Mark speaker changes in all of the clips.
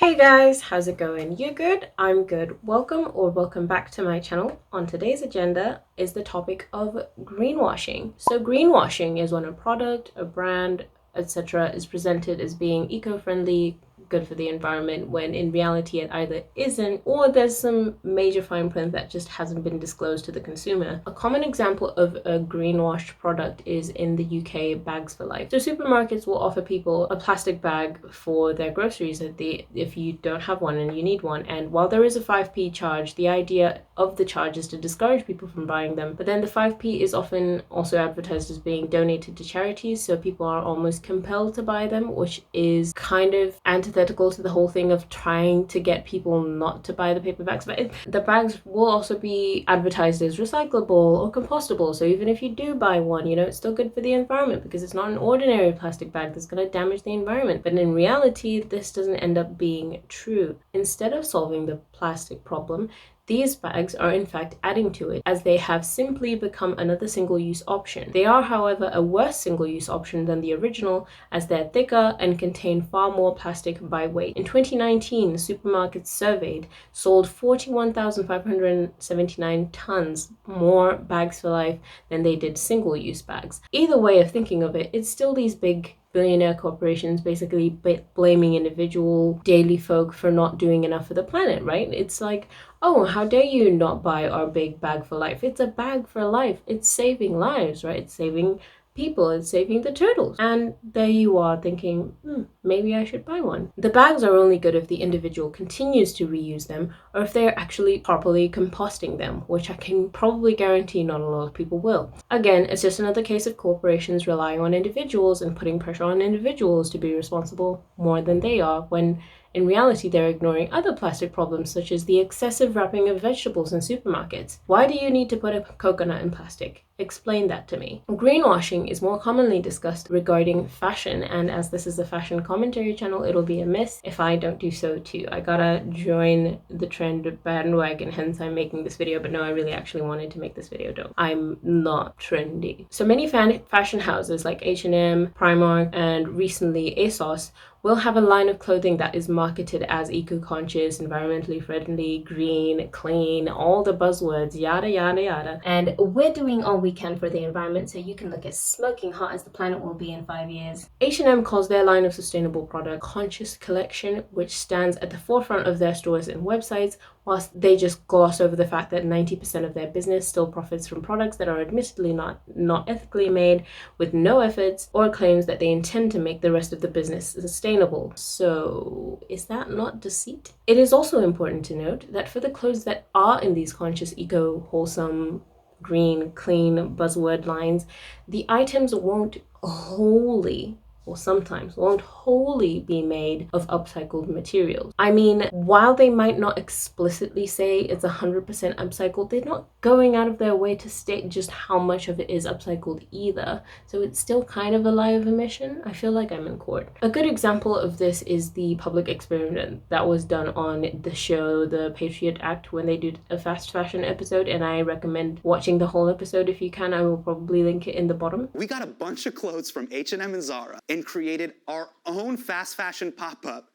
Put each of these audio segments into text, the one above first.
Speaker 1: Hey guys, how's it going? You good? I'm good. Welcome back to my channel. On today's agenda is the topic of greenwashing. So greenwashing is when a product, a brand, etc. is presented as being eco-friendly, good for the environment, when in reality it either isn't, or there's some major fine print that just hasn't been disclosed to the consumer. A common example of a greenwashed product is in the UK Bags for Life. So supermarkets will offer people a plastic bag for their groceries if you don't have one and you need one. And while there is a 5p charge, the idea of the charge is to discourage people from buying them. But then the 5p is often also advertised as being donated to charities, so people are almost compelled to buy them, which is kind of antithetical to the whole thing of trying to get people not to buy the paper bags. But the bags will also be advertised as recyclable or compostable, so even if you do buy one, it's still good for the environment because it's not an ordinary plastic bag that's going to damage the environment. But in reality, this doesn't end up being true. Instead of solving the plastic problem, these bags are in fact adding to it, as they have simply become another single-use option. They are, however, a worse single-use option than the original, as they're thicker and contain far more plastic by weight. In 2019, supermarkets surveyed sold 41,579 tons more Bags for Life than they did single-use bags. Either way of thinking of it, it's still these big billionaire corporations basically blaming individual daily folk for not doing enough for the planet, right? It's like, oh, how dare you not buy our big bag for life? It's a bag for life. It's saving lives, right? It's saving people, it's saving the turtles. And there you are thinking, maybe I should buy one. The bags are only good if the individual continues to reuse them, or if they're actually properly composting them, which I can probably guarantee not a lot of people will. Again, it's just another case of corporations relying on individuals and putting pressure on individuals to be responsible more than they are, when in reality, they're ignoring other plastic problems, such as the excessive wrapping of vegetables in supermarkets. Why do you need to put a coconut in plastic? Explain that to me. Greenwashing is more commonly discussed regarding fashion, and as this is a fashion commentary channel, it'll be amiss if I don't do so too. I gotta join the trend bandwagon, hence I'm making this video, but no, I really actually wanted to make this video, don't. I'm not trendy. So many fashion houses like H&M, Primark, and recently ASOS will have a line of clothing that is marketed as eco-conscious, environmentally friendly, green, clean, all the buzzwords, yada, yada, yada. And we're doing all we can for the environment, so you can look as smoking hot as the planet will be in 5 years. H&M calls their line of sustainable product Conscious Collection, which stands at the forefront of their stores and websites, whilst they just gloss over the fact that 90% of their business still profits from products that are admittedly not ethically made, with no efforts, or claims that they intend to make the rest of the business sustainable. So is that not deceit? It is also important to note that for the clothes that are in these conscious, eco, wholesome, green, clean buzzword lines, the items won't wholly, or sometimes won't wholly, be made of upcycled materials. I mean, while they might not explicitly say it's 100% upcycled, they're not going out of their way to state just how much of it is upcycled either. So it's still kind of a lie of omission. I feel like I'm in court. A good example of this is the public experiment that was done on the show The Patriot Act when they did a fast fashion episode, and I recommend watching the whole episode if you can. I will probably link it in the bottom.
Speaker 2: We got a bunch of clothes from H&M and Zara and created our own fast fashion pop-up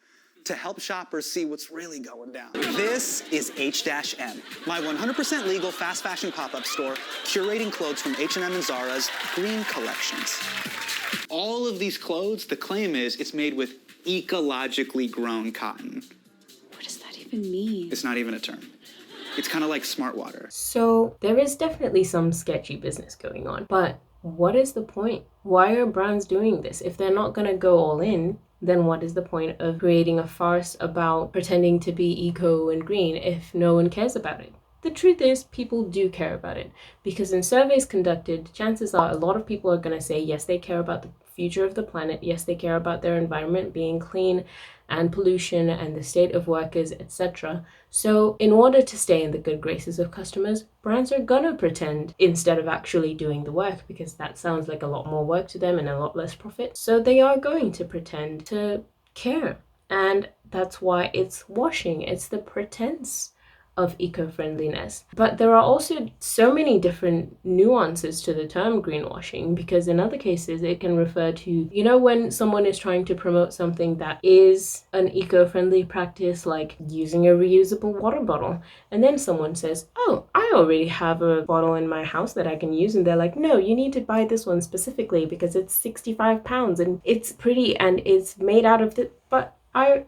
Speaker 2: to help shoppers see what's really going down. This is H-M, my 100% legal fast fashion pop-up store curating clothes from H&M and Zara's green collections. All of these clothes, the claim is it's made with ecologically grown cotton.
Speaker 3: What does that even mean?
Speaker 2: It's not even a term. It's kind of like smart water.
Speaker 1: So there is definitely some sketchy business going on, but what is the point? Why are brands doing this? If they're not gonna go all in, then what is the point of creating a farce about pretending to be eco and green if no one cares about it? The truth is, people do care about it, because in surveys conducted, chances are a lot of people are gonna say yes, they care about the future of the planet, yes, they care about their environment being clean and pollution and the state of workers, etc. So in order to stay in the good graces of customers, brands are gonna pretend instead of actually doing the work, because that sounds like a lot more work to them and a lot less profit. So they are going to pretend to care, and that's why it's washing. It's the pretense of eco-friendliness. But there are also so many different nuances to the term greenwashing, because in other cases it can refer to, you know, when someone is trying to promote something that is an eco-friendly practice, like using a reusable water bottle, and then someone says, oh, I already have a bottle in my house that I can use, and they're like, no, you need to buy this one specifically because it's 65 pounds and it's pretty and it's made out of the, but I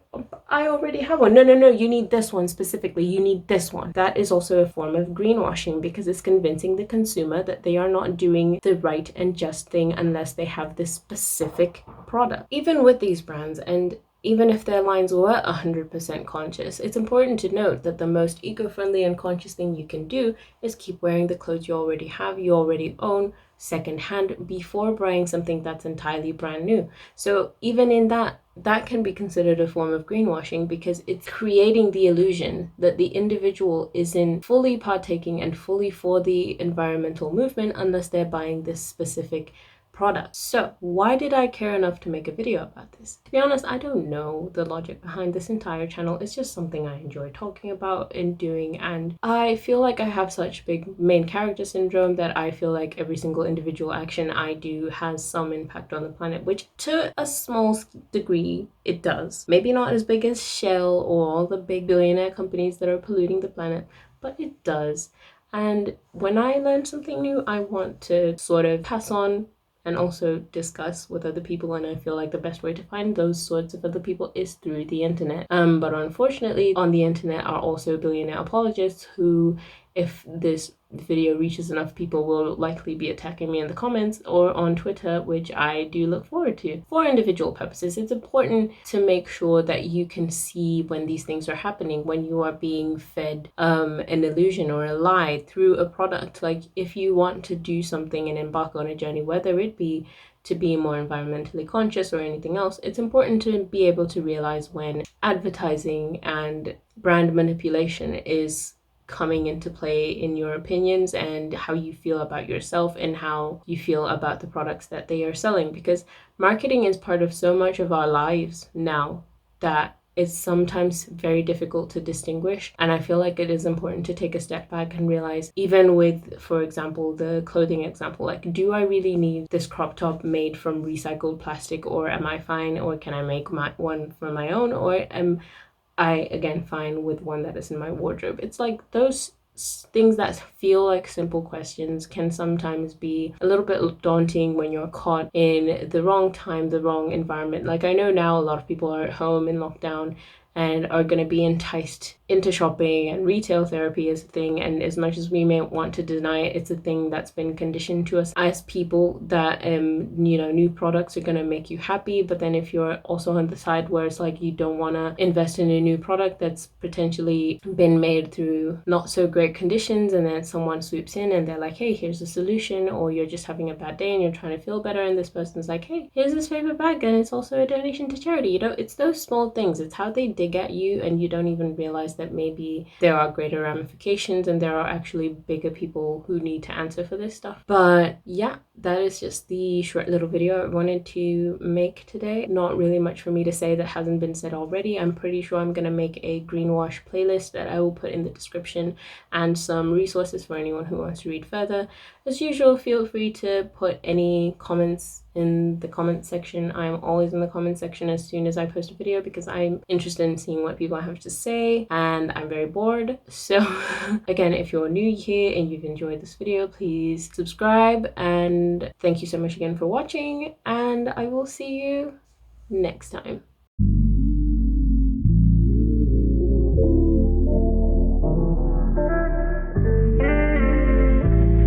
Speaker 1: already have one. No, you need this one specifically. You need this one. That is also a form of greenwashing, because it's convincing the consumer that they are not doing the right and just thing unless they have this specific product. Even with these brands, and even if their lines were 100% conscious, it's important to note that the most eco-friendly and conscious thing you can do is keep wearing the clothes you already have, you already own, secondhand, before buying something that's entirely brand new. So even in that can be considered a form of greenwashing, because it's creating the illusion that the individual isn't fully partaking and fully for the environmental movement unless they're buying this specific product. So why did I care enough to make a video about this? To be honest, I don't know the logic behind this entire channel. It's just something I enjoy talking about and doing, and I feel like I have such big main character syndrome that I feel like every single individual action I do has some impact on the planet, which to a small degree it does. Maybe not as big as Shell or all the big billionaire companies that are polluting the planet, but it does. And when I learn something new, I want to sort of pass on and also discuss with other people, and I feel like the best way to find those sorts of other people is through the internet. But unfortunately, on the internet are also billionaire apologists who, if this video reaches enough people, will likely be attacking me in the comments or on Twitter, which I do look forward to. For individual purposes, it's important to make sure that you can see when these things are happening, when you are being fed an illusion or a lie through a product. Like, if you want to do something and embark on a journey, whether it be to be more environmentally conscious or anything else, it's important to be able to realize when advertising and brand manipulation is coming into play in your opinions and how you feel about yourself and how you feel about the products that they are selling, because marketing is part of so much of our lives now that it's sometimes very difficult to distinguish. And I feel like it is important to take a step back and realize, even with, for example, the clothing example, like, do I really need this crop top made from recycled plastic, or am I fine, or can I make one from my own, or am I again fine with one that is in my wardrobe? It's like those things that feel like simple questions can sometimes be a little bit daunting when you're caught in the wrong time, the wrong environment. Like, I know now a lot of people are at home in lockdown and are going to be enticed into shopping, and retail therapy is a thing, and as much as we may want to deny it, it's a thing that's been conditioned to us as people, that you know, new products are going to make you happy. But then if you're also on the side where it's like you don't want to invest in a new product that's potentially been made through not so great conditions, and then someone swoops in and they're like, hey, here's a solution, or you're just having a bad day and you're trying to feel better, and this person's like, hey, here's this favorite bag and it's also a donation to charity. You know, it's those small things, it's how they dig at you, and you don't even realize that maybe there are greater ramifications and there are actually bigger people who need to answer for this stuff. But yeah, that is just the short little video I wanted to make today. Not really much for me to say that hasn't been said already. I'm pretty sure I'm gonna make a greenwash playlist that I will put in the description, and some resources for anyone who wants to read further. As usual, feel free to put any comments in the comment section. I'm always in the comment section as soon as I post a video, because I'm interested in seeing what people have to say and I'm very bored. So again, if you're new here and you've enjoyed this video, please subscribe, and thank you so much again for watching, and I will see you next time.